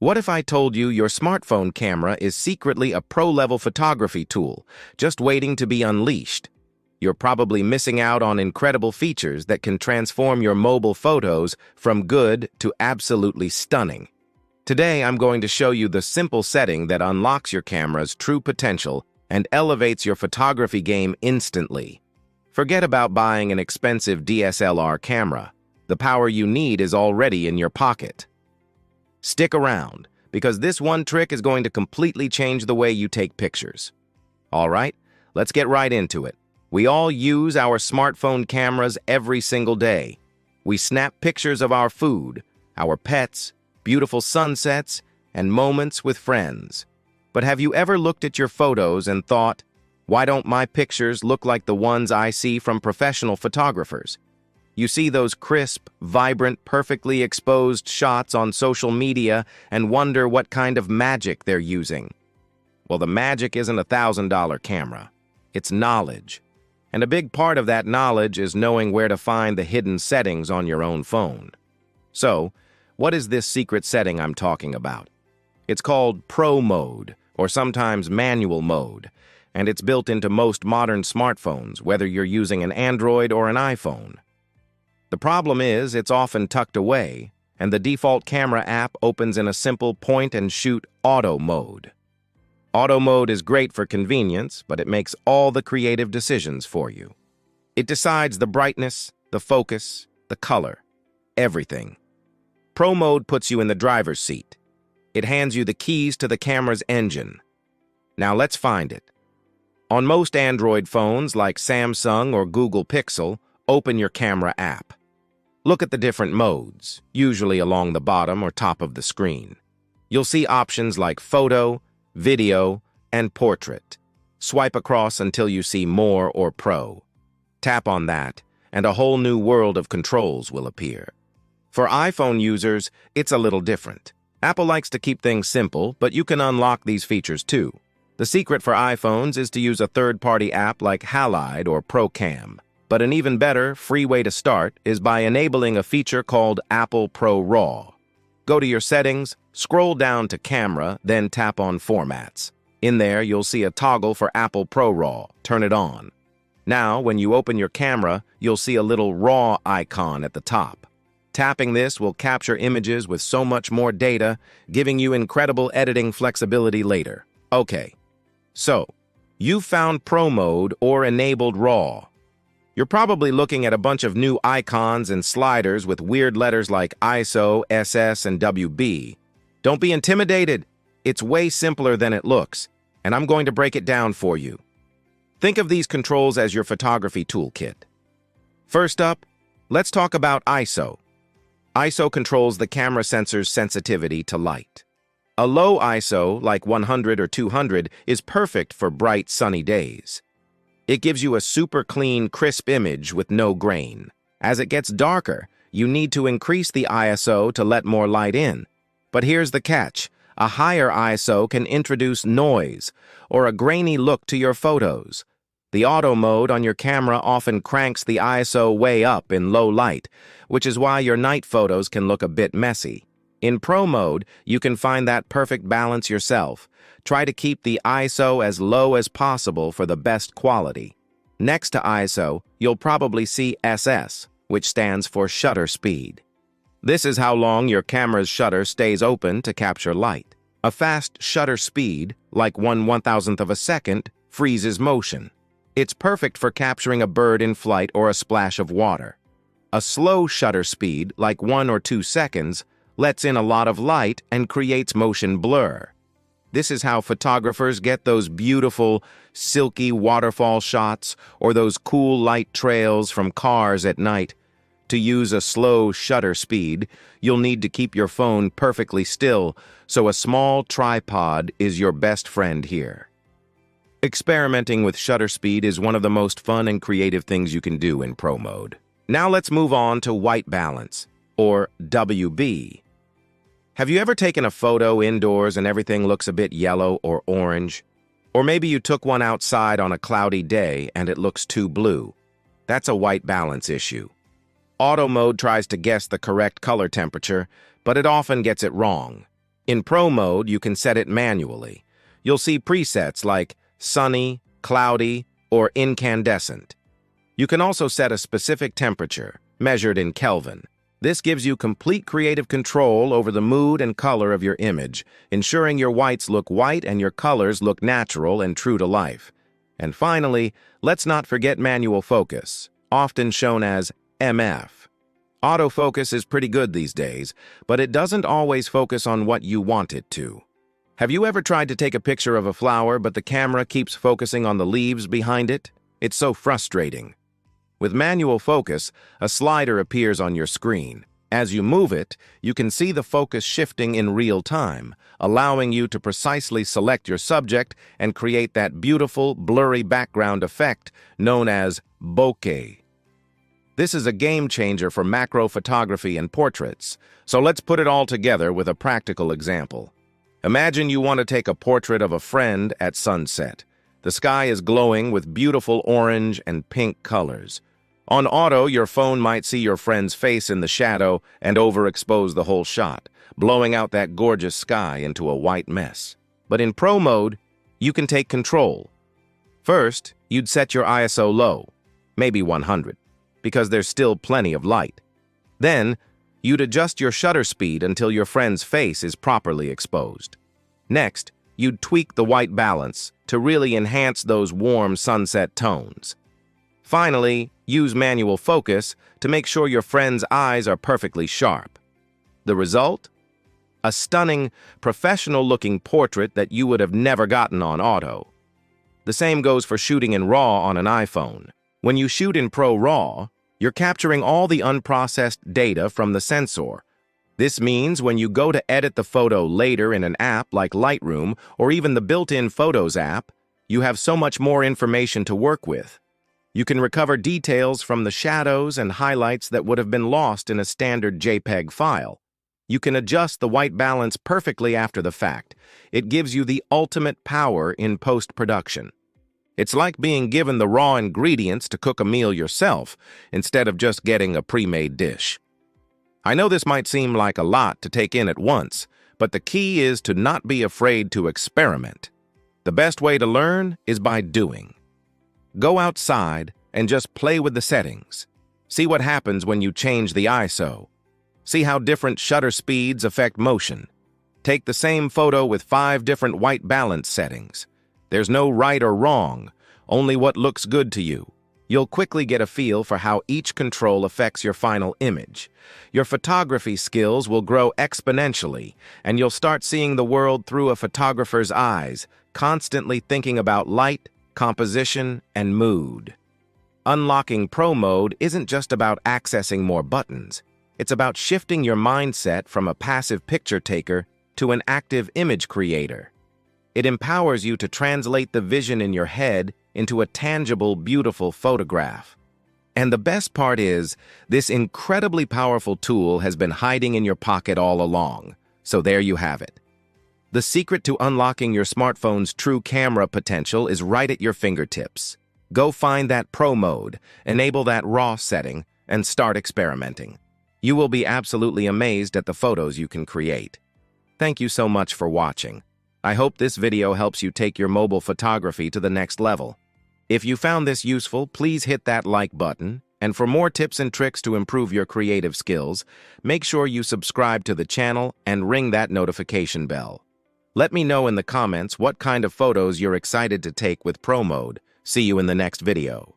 What if I told you your smartphone camera is secretly a pro-level photography tool, just waiting to be unleashed? You're probably missing out on incredible features that can transform your mobile photos from good to absolutely stunning. Today, I'm going to show you the simple setting that unlocks your camera's true potential and elevates your photography game instantly. Forget about buying an expensive DSLR camera. The power you need is already in your pocket. Stick around, because this one trick is going to completely change the way you take pictures. All right, let's get right into it. We all use our smartphone cameras every single day. We snap pictures of our food, our pets, beautiful sunsets, and moments with friends. But have you ever looked at your photos and thought, why don't my pictures look like the ones I see from professional photographers? You see those crisp, vibrant, perfectly exposed shots on social media and wonder what kind of magic they're using. Well, the magic isn't a $1,000 camera. It's knowledge. And a big part of that knowledge is knowing where to find the hidden settings on your own phone. So, what is this secret setting I'm talking about? It's called Pro Mode, or sometimes Manual Mode, and it's built into most modern smartphones, whether you're using an Android or an iPhone. The problem is, it's often tucked away, and the default camera app opens in a simple point-and-shoot auto mode. Auto mode is great for convenience, but it makes all the creative decisions for you. It decides the brightness, the focus, the color, everything. Pro mode puts you in the driver's seat. It hands you the keys to the camera's engine. Now let's find it. On most Android phones like Samsung or Google Pixel, open your camera app. Look at the different modes, usually along the bottom or top of the screen. You'll see options like photo, video, and portrait. Swipe across until you see More or Pro. Tap on that, and a whole new world of controls will appear. For iPhone users, it's a little different. Apple likes to keep things simple, but you can unlock these features too. The secret for iPhones is to use a third-party app like Halide or ProCam. But an even better, free way to start is by enabling a feature called Apple Pro RAW. Go to your settings, scroll down to Camera, then tap on Formats. In there, you'll see a toggle for Apple Pro RAW. Turn it on. Now, when you open your camera, you'll see a little RAW icon at the top. Tapping this will capture images with so much more data, giving you incredible editing flexibility later. Okay, so, you've found Pro Mode or enabled RAW. You're probably looking at a bunch of new icons and sliders with weird letters like ISO, SS, and WB. Don't be intimidated. It's way simpler than it looks, and I'm going to break it down for you. Think of these controls as your photography toolkit. First up, let's talk about ISO. ISO controls the camera sensor's sensitivity to light. A low ISO, like 100 or 200, is perfect for bright, sunny days. It gives you a super clean, crisp image with no grain. As it gets darker, you need to increase the ISO to let more light in. But here's the catch. A higher ISO can introduce noise or a grainy look to your photos. The auto mode on your camera often cranks the ISO way up in low light, which is why your night photos can look a bit messy. In Pro Mode, you can find that perfect balance yourself. Try to keep the ISO as low as possible for the best quality. Next to ISO, you'll probably see SS, which stands for shutter speed. This is how long your camera's shutter stays open to capture light. A fast shutter speed, like 1/1000th of a second, freezes motion. It's perfect for capturing a bird in flight or a splash of water. A slow shutter speed, like 1 or 2 seconds, lets in a lot of light and creates motion blur. This is how photographers get those beautiful, silky waterfall shots or those cool light trails from cars at night. To use a slow shutter speed, you'll need to keep your phone perfectly still, so a small tripod is your best friend here. Experimenting with shutter speed is one of the most fun and creative things you can do in Pro Mode. Now let's move on to white balance, or WB. Have you ever taken a photo indoors and everything looks a bit yellow or orange? Or maybe you took one outside on a cloudy day and it looks too blue. That's a white balance issue. Auto mode tries to guess the correct color temperature, but it often gets it wrong. In Pro mode, you can set it manually. You'll see presets like sunny, cloudy, or incandescent. You can also set a specific temperature, measured in Kelvin. This gives you complete creative control over the mood and color of your image, ensuring your whites look white and your colors look natural and true to life. And finally, let's not forget manual focus, often shown as MF. Autofocus is pretty good these days, but it doesn't always focus on what you want it to. Have you ever tried to take a picture of a flower, but the camera keeps focusing on the leaves behind it? It's so frustrating. With manual focus, a slider appears on your screen. As you move it, you can see the focus shifting in real time, allowing you to precisely select your subject and create that beautiful, blurry background effect known as bokeh. This is a game changer for macro photography and portraits, so let's put it all together with a practical example. Imagine you want to take a portrait of a friend at sunset. The sky is glowing with beautiful orange and pink colors. On auto, your phone might see your friend's face in the shadow and overexpose the whole shot, blowing out that gorgeous sky into a white mess. But in Pro mode, you can take control. First, you'd set your ISO low, maybe 100, because there's still plenty of light. Then, you'd adjust your shutter speed until your friend's face is properly exposed. Next, you'd tweak the white balance to really enhance those warm sunset tones. Finally, use manual focus to make sure your friend's eyes are perfectly sharp. The result? A stunning, professional-looking portrait that you would have never gotten on auto. The same goes for shooting in RAW on an iPhone. When you shoot in Pro RAW, you're capturing all the unprocessed data from the sensor. This means when you go to edit the photo later in an app like Lightroom or even the built-in Photos app, you have so much more information to work with. You can recover details from the shadows and highlights that would have been lost in a standard JPEG file. You can adjust the white balance perfectly after the fact. It gives you the ultimate power in post-production. It's like being given the raw ingredients to cook a meal yourself, instead of just getting a pre-made dish. I know this might seem like a lot to take in at once, but the key is to not be afraid to experiment. The best way to learn is by doing. Go outside and just play with the settings. See what happens when you change the ISO. See how different shutter speeds affect motion. Take the same photo with 5 different white balance settings. There's no right or wrong, only what looks good to you. You'll quickly get a feel for how each control affects your final image. Your photography skills will grow exponentially, and you'll start seeing the world through a photographer's eyes, constantly thinking about light, composition, and mood. Unlocking Pro mode isn't just about accessing more buttons. It's about shifting your mindset from a passive picture taker to an active image creator. It empowers you to translate the vision in your head into a tangible, beautiful photograph. And the best part is, this incredibly powerful tool has been hiding in your pocket all along. So there you have it. The secret to unlocking your smartphone's true camera potential is right at your fingertips. Go find that Pro mode, enable that RAW setting, and start experimenting. You will be absolutely amazed at the photos you can create. Thank you so much for watching. I hope this video helps you take your mobile photography to the next level. If you found this useful, please hit that like button. And for more tips and tricks to improve your creative skills, make sure you subscribe to the channel and ring that notification bell. Let me know in the comments what kind of photos you're excited to take with Pro mode. See you in the next video.